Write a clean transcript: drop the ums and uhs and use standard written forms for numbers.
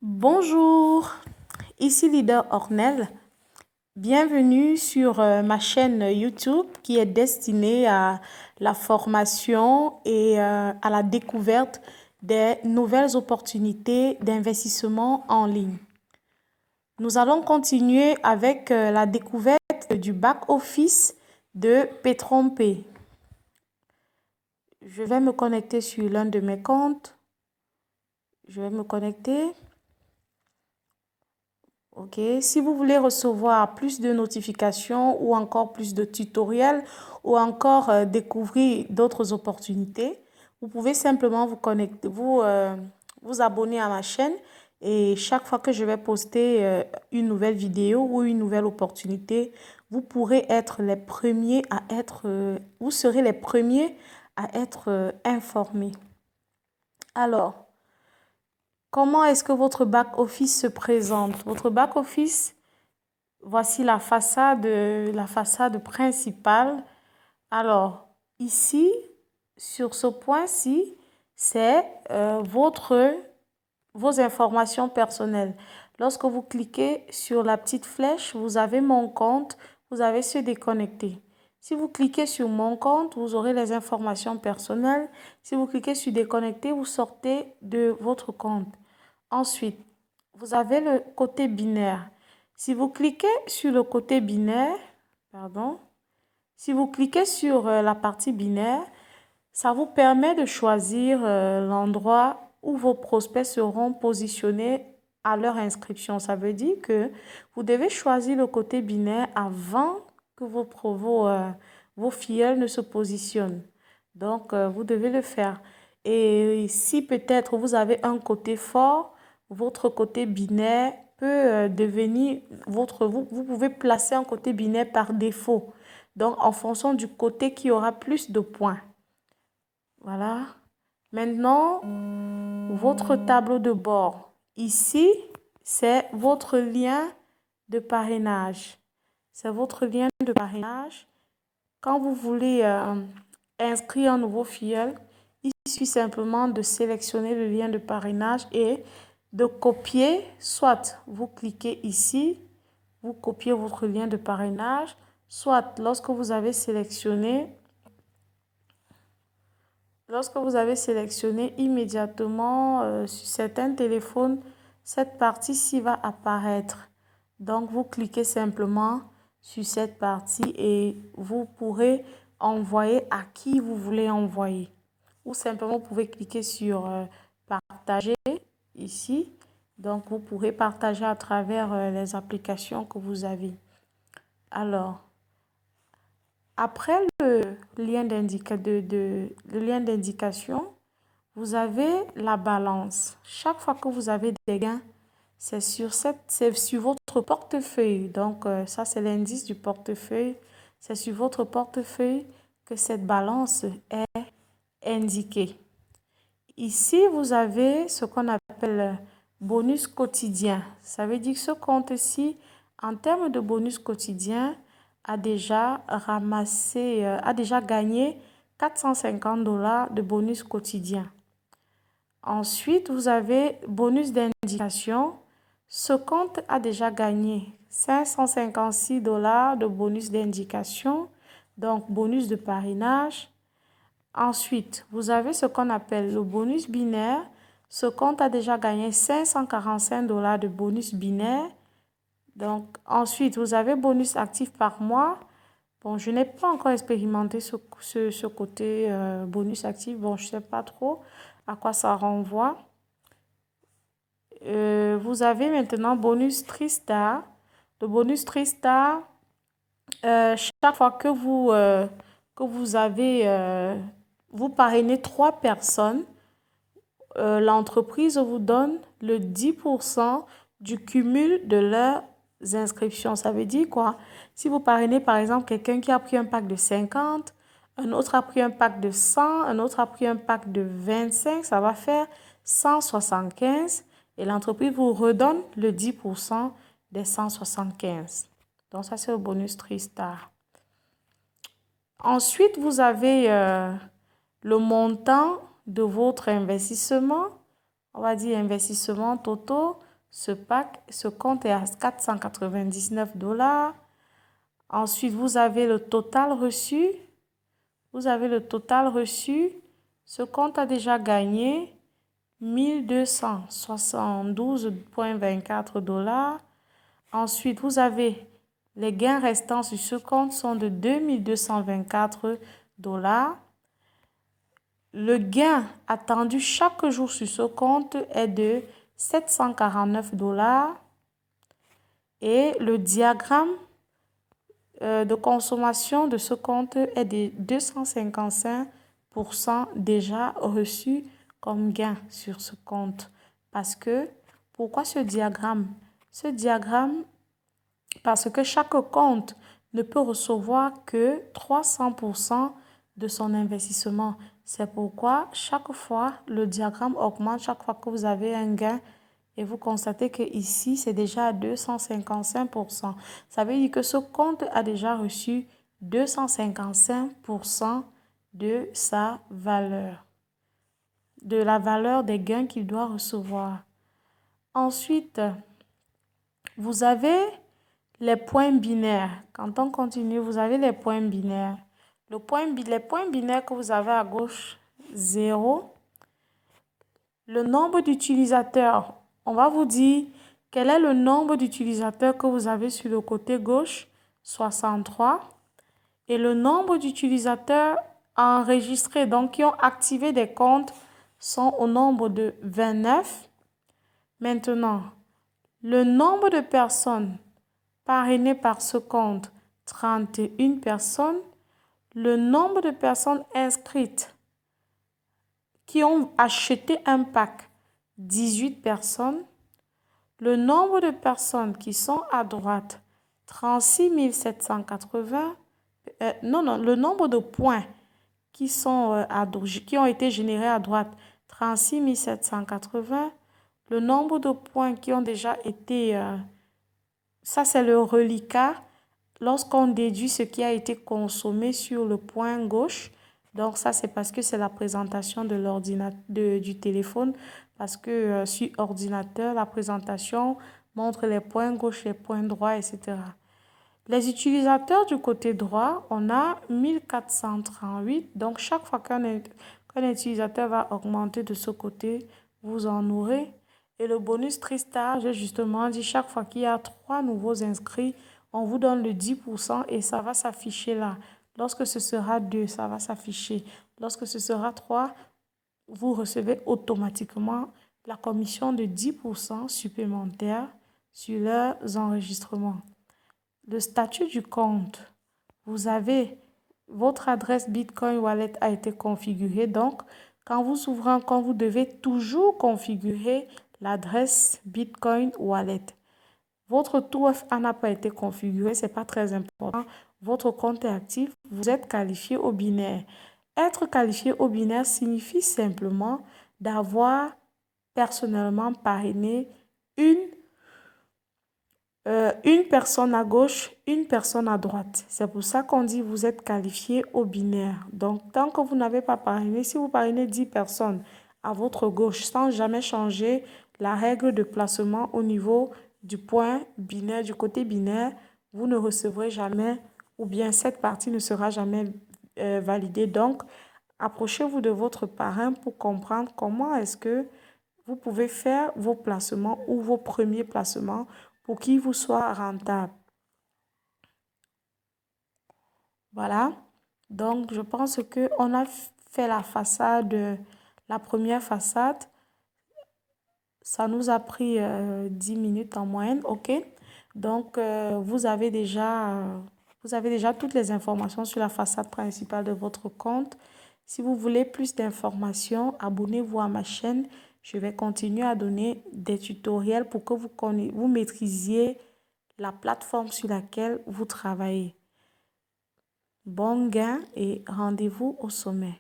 Bonjour, ici Leader Ornel. Bienvenue sur ma chaîne YouTube qui est destinée à la formation et à la découverte des nouvelles opportunités d'investissement en ligne. Nous allons continuer avec la découverte du back-office de PetronPay. Je vais me connecter sur l'un de mes comptes. Je vais me connecter. Ok, si vous voulez recevoir plus de notifications ou encore plus de tutoriels ou encore découvrir d'autres opportunités, vous pouvez simplement vous connecter, vous abonner à ma chaîne et chaque fois que je vais poster une nouvelle vidéo ou une nouvelle opportunité, vous pourrez être les premiers à vous serez les premiers à être informés. Alors, comment est-ce que votre back-office se présente? Votre back-office, voici la façade principale. Alors, ici, sur ce point-ci, c'est vos informations personnelles. Lorsque vous cliquez sur la petite flèche, vous avez mon compte, vous avez se déconnecter. Si vous cliquez sur mon compte, vous aurez les informations personnelles. Si vous cliquez sur déconnecter, vous sortez de votre compte. Ensuite, vous avez le côté binaire. Si vous cliquez sur le côté binaire, si vous cliquez sur la partie binaire, ça vous permet de choisir l'endroit où vos prospects seront positionnés à leur inscription. Ça veut dire que vous devez choisir le côté binaire avant que vos filleuls ne se positionnent. Donc, vous devez le faire. Et si peut-être vous avez un côté fort, votre côté binaire peut devenir vous pouvez placer un côté binaire par défaut. Donc, en fonction du côté qui aura plus de points. Voilà. Maintenant, votre tableau de bord. Ici, c'est votre lien de parrainage. C'est votre lien de parrainage. Quand vous voulez inscrire un nouveau filleul, il suffit simplement de sélectionner le lien de parrainage et de copier. Soit vous cliquez ici, vous copiez votre lien de parrainage, soit lorsque vous avez sélectionné, immédiatement sur certains téléphones, cette partie-ci va apparaître. Donc, vous cliquez simplement sur cette partie et vous pourrez envoyer à qui vous voulez envoyer. Ou simplement, vous pouvez cliquer sur partager ici. Donc, vous pourrez partager à travers les applications que vous avez. Alors, après le lien d'indication, vous avez la balance. Chaque fois que vous avez des gains, c'est sur votre portefeuille. Donc, ça, c'est l'indice du portefeuille. C'est sur votre portefeuille que cette balance est indiquée. Ici, vous avez ce qu'on appelle bonus quotidien. Ça veut dire que ce compte-ci, en termes de bonus quotidien, a déjà gagné 450 $ de bonus quotidien. Ensuite, vous avez bonus d'indication. Ce compte a déjà gagné 556 $ de bonus d'indication, donc bonus de parrainage. Ensuite, vous avez ce qu'on appelle le bonus binaire. Ce compte a déjà gagné 545 $ de bonus binaire. Donc, ensuite, vous avez bonus actif par mois. Bon, je n'ai pas encore expérimenté ce côté bonus actif. Bon, je ne sais pas trop à quoi ça renvoie. Vous avez maintenant bonus Tristar. Le bonus Tristar, chaque fois que vous parrainez 3 personnes, l'entreprise vous donne le 10% du cumul de leurs inscriptions. Ça veut dire quoi? Si vous parrainez par exemple quelqu'un qui a pris un pack de 50, un autre a pris un pack de 100, un autre a pris un pack de 25, ça va faire 175 et l'entreprise vous redonne le 10% des 175. Donc ça, c'est le bonus Tristar. Ensuite, vous avez le montant de votre investissement, on va dire investissement total, Ce compte est à 499 $. Ensuite, vous avez le total reçu. Ce compte a déjà gagné 1272,24 $. Ensuite, vous avez les gains restants sur ce compte sont de 2224 $. Le gain attendu chaque jour sur ce compte est de 749 $. Et le diagramme de consommation de ce compte est de 255% déjà reçu comme gain sur ce compte. Pourquoi ce diagramme? Ce diagramme, parce que chaque compte ne peut recevoir que 300% de son investissement. C'est pourquoi chaque fois, le diagramme augmente chaque fois que vous avez un gain. Et vous constatez que ici, c'est déjà à 255%. Ça veut dire que ce compte a déjà reçu 255% de sa valeur, de la valeur des gains qu'il doit recevoir. Ensuite, vous avez les points binaires. Quand on continue, vous avez les points binaires. Les points binaires que vous avez à gauche, 0. Le nombre d'utilisateurs, on va vous dire quel est le nombre d'utilisateurs que vous avez sur le côté gauche, 63. Et le nombre d'utilisateurs enregistrés, donc qui ont activé des comptes, sont au nombre de 29. Maintenant, le nombre de personnes parrainées par ce compte, 31 personnes. Le nombre de personnes inscrites qui ont acheté un pack, 18 personnes. Le nombre de personnes qui sont à droite, 36 780. Le nombre de points qui ont été générés à droite, 36 780. Le nombre de points qui ont déjà été... ça, c'est le reliquat lorsqu'on déduit ce qui a été consommé sur le point gauche. Donc, ça, c'est parce que c'est la présentation du téléphone. Parce que sur ordinateur, la présentation montre les points gauche, les points droits, etc. Les utilisateurs du côté droit, on a 1438. Donc, chaque fois qu'un utilisateur va augmenter de ce côté, vous en aurez. Et le bonus Tristar, j'ai justement dit, chaque fois qu'il y a 3 nouveaux inscrits, on vous donne le 10% et ça va s'afficher là. Lorsque ce sera 2, ça va s'afficher. Lorsque ce sera 3, vous recevez automatiquement la commission de 10% supplémentaire sur leurs enregistrements. Le statut du compte, vous avez votre adresse Bitcoin Wallet a été configurée. Donc, quand vous ouvrez un compte, vous devez toujours configurer l'adresse Bitcoin Wallet. Votre 2FA n'a pas été configuré, ce n'est pas très important. Votre compte est actif, vous êtes qualifié au binaire. Être qualifié au binaire signifie simplement d'avoir personnellement parrainé une personne à gauche, une personne à droite. C'est pour ça qu'on dit vous êtes qualifié au binaire. Donc, tant que vous n'avez pas parrainé, si vous parrainez 10 personnes à votre gauche sans jamais changer la règle de placement au niveau du point binaire, du côté binaire, vous ne recevrez jamais, ou bien cette partie ne sera jamais validée. Donc, approchez-vous de votre parrain pour comprendre comment est-ce que vous pouvez faire vos placements ou vos premiers placements pour qu'ils vous soient rentables. Voilà. Donc, je pense qu'on a fait la façade, la première façade. Ça nous a pris 10 minutes en moyenne, ok? Donc, vous avez déjà toutes les informations sur la façade principale de votre compte. Si vous voulez plus d'informations, abonnez-vous à ma chaîne. Je vais continuer à donner des tutoriels pour que vous maîtrisiez la plateforme sur laquelle vous travaillez. Bon gain et rendez-vous au sommet.